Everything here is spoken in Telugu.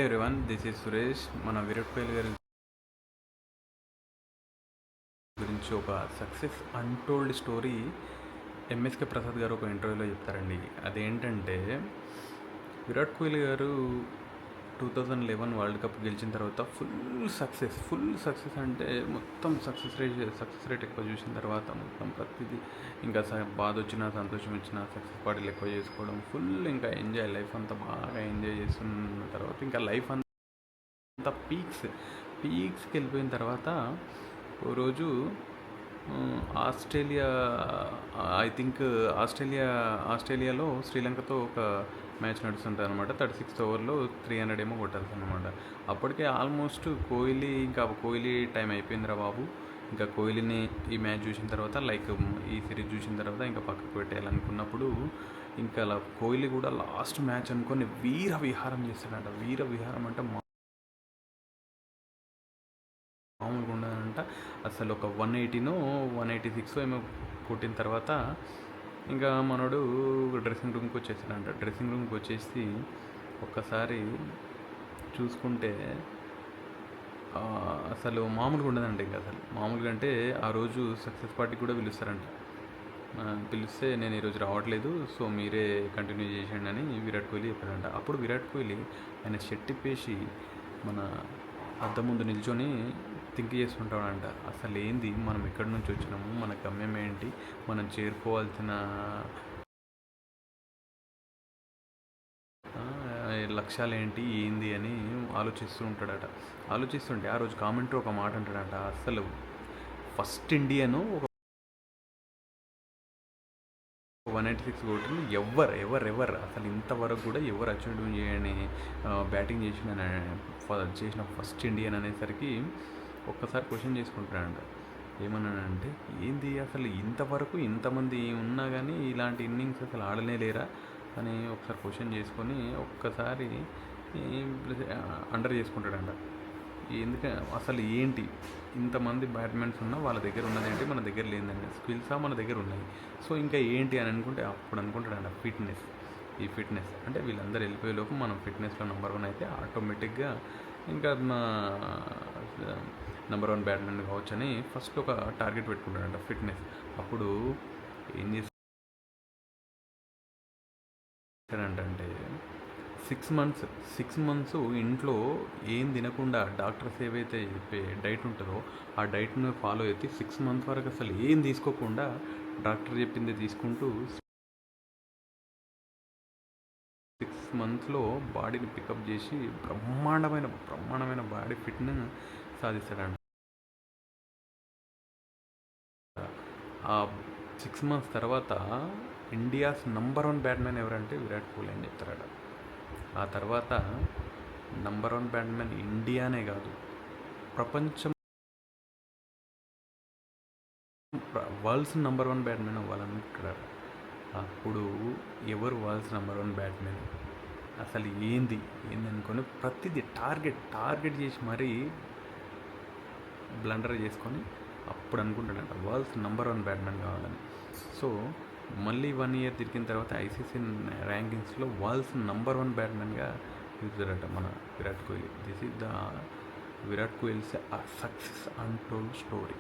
Everyone, this is Suresh. మన విరాట్ కోహ్లీ గారి గురించి ఒక success untold story MSK Prasad గారు ఒక ఇంటర్వ్యూలో చెప్తారండి. అదేంటంటే, విరాట్ కోహ్లీ గారు 2011 వరల్డ్ కప్ గెలిచిన తర్వాత ఫుల్ సక్సెస్ అంటే మొత్తం సక్సెస్ రేట్ ఎక్కువ చూసిన తర్వాత మొత్తం ప్రతిదీ ఇంకా బాధ వచ్చినా సంతోషం వచ్చినా సక్సెస్ పార్టీలు ఎక్కువ చేసుకోవడం, ఇంకా ఎంజాయ్ లైఫ్ అంతా బాగా ఎంజాయ్ చేస్తున్న తర్వాత ఇంకా లైఫ్ అంతా పీక్స్కి వెళ్ళిపోయిన తర్వాత ఓ రోజు ఐ థింక్ ఆస్ట్రేలియాలో శ్రీలంకతో ఒక మ్యాచ్ నడుస్తుంటుంది అనమాట. 36th ఓవర్లో 300 ఏమో కొట్టాల్సి అనమాట. అప్పటికే ఆల్మోస్ట్ కోహ్లీ టైం అయిపోయిందిరా బాబు, ఇంకా కోహ్లీని ఈ మ్యాచ్ చూసిన తర్వాత ఈ సిరీస్ చూసిన తర్వాత ఇంకా పక్కకు పెట్టేయాలనుకున్నప్పుడు ఇంకా అలా కోహ్లీ కూడా లాస్ట్ మ్యాచ్ అనుకొని వీర విహారం చేస్తాడంట. వీర విహారం అంటే మామూలుగా ఉండదంట. అసలు ఒక 186 ఏమో కొట్టిన తర్వాత ఇంకా మనోడు డ్రెస్సింగ్ రూమ్కి వచ్చేసాడంట. డ్రెస్సింగ్ రూమ్కి వచ్చేసి ఒక్కసారి చూసుకుంటే అసలు మామూలుగా ఉండదండి. ఇంకా అసలు మామూలుగా అంటే ఆ రోజు సక్సెస్ పార్టీకి కూడా పిలుస్తారంట. పిలిస్తే నేను ఈరోజు రావట్లేదు, సో మీరే కంటిన్యూ చేసేయండి అని విరాట్ కోహ్లీ చెప్పారంట. అప్పుడు విరాట్ కోహ్లీ ఆయన షర్ట్ ఇప్పేసి మన అద్దం ముందు నిల్చొని థింక్ చేస్తుంటాడంట. అసలు ఏంది, మనం ఎక్కడి నుంచి వచ్చినాము, మన గమ్యం ఏంటి, మనం చేరుకోవాల్సిన లక్ష్యాలు ఏంది అని ఆలోచిస్తూ ఉంటాడట. ఆలోచిస్తుంటే ఆ రోజు కామెంటరీ ఒక మాట అంటాడంట, అసలు ఫస్ట్ ఇండియను ఒక 186 కోట్లు ఎవరు అసలు ఇంతవరకు కూడా ఎవరు అచీవ్మెంట్ చేయని బ్యాటింగ్ చేసిన ఫస్ట్ ఇండియన్ అనేసరికి ఒక్కసారి క్వశ్చన్ చేసుకుంటాడంట. ఏమన్నానంటే, ఏంది అసలు ఇంతవరకు ఇంతమంది ఉన్నా కానీ ఇలాంటి ఇన్నింగ్స్ అసలు ఆడనే లేరా అని ఒకసారి క్వశ్చన్ చేసుకొని ఒక్కసారి అండర్ చేసుకుంటాడంట. ఎందుకంటే అసలు ఏంటి, ఇంతమంది బ్యాట్స్మెన్స్ ఉన్నా వాళ్ళ దగ్గర ఉన్నదేంటి, మన దగ్గర లేదండి, స్కిల్సా మన దగ్గర ఉన్నాయి, సో ఇంకా ఏంటి అని అనుకుంటే అప్పుడు అనుకుంటాడంట ఈ ఫిట్నెస్ అంటే వీళ్ళందరూ వెళ్ళిపోయేలోపు మనం ఫిట్నెస్లో నెంబర్ 1 అయితే ఆటోమేటిక్గా ఇంకా నెంబర్ 1 బ్యాట్స్మెన్ కావచ్చు అని ఫస్ట్ ఒక టార్గెట్ పెట్టుకుంటాడంట, ఫిట్నెస్. అప్పుడు ఏం చేస్తాడంటే 6 మంత్స్ ఇంట్లో ఏం తినకుండా డాక్టర్స్ ఏవైతే చెప్పే డైట్ ఉంటుందో ఆ డైట్ను ఫాలో అయితే 6 మంత్స్ వరకు అసలు ఏం తీసుకోకుండా డాక్టర్ చెప్పింది తీసుకుంటూ 6 మంత్స్లో బాడీని పికప్ చేసి బ్రహ్మాండమైన బాడీ ఫిట్ని సాధిస్తాడంట. ఆ 6 మంత్స్ తర్వాత ఇండియాస్ నెంబర్ 1 బ్యాట్స్మెన్ ఎవరంటే విరాట్ కోహ్లీ అని చెప్తారట. ఆ తర్వాత నెంబర్ 1 బ్యాట్స్మెన్ ఇండియానే కాదు, ప్రపంచం వరల్డ్స్ నెంబర్ 1 బ్యాట్స్మెన్ అవ్వాలనుకుంటారు. అప్పుడు ఎవరు వరల్డ్స్ నెంబర్ 1 బ్యాట్స్మెన్, అసలు ఏంది అనుకొని ప్రతిదీ టార్గెట్ చేసి మరీ బ్లండర్ చేసుకొని అప్పుడు అనుకుంటాడంట వరల్డ్స్ నెంబర్ 1 బ్యాట్స్మెన్ కావాలని. సో మళ్ళీ 1 year తిరిగిన తర్వాత ఐసీసీ ర్యాంకింగ్స్లో వరల్డ్స్ నెంబర్ 1 బ్యాట్స్మెన్గా చూసారట మన Virat Kohli. This is the Virat Kohli's success untold story.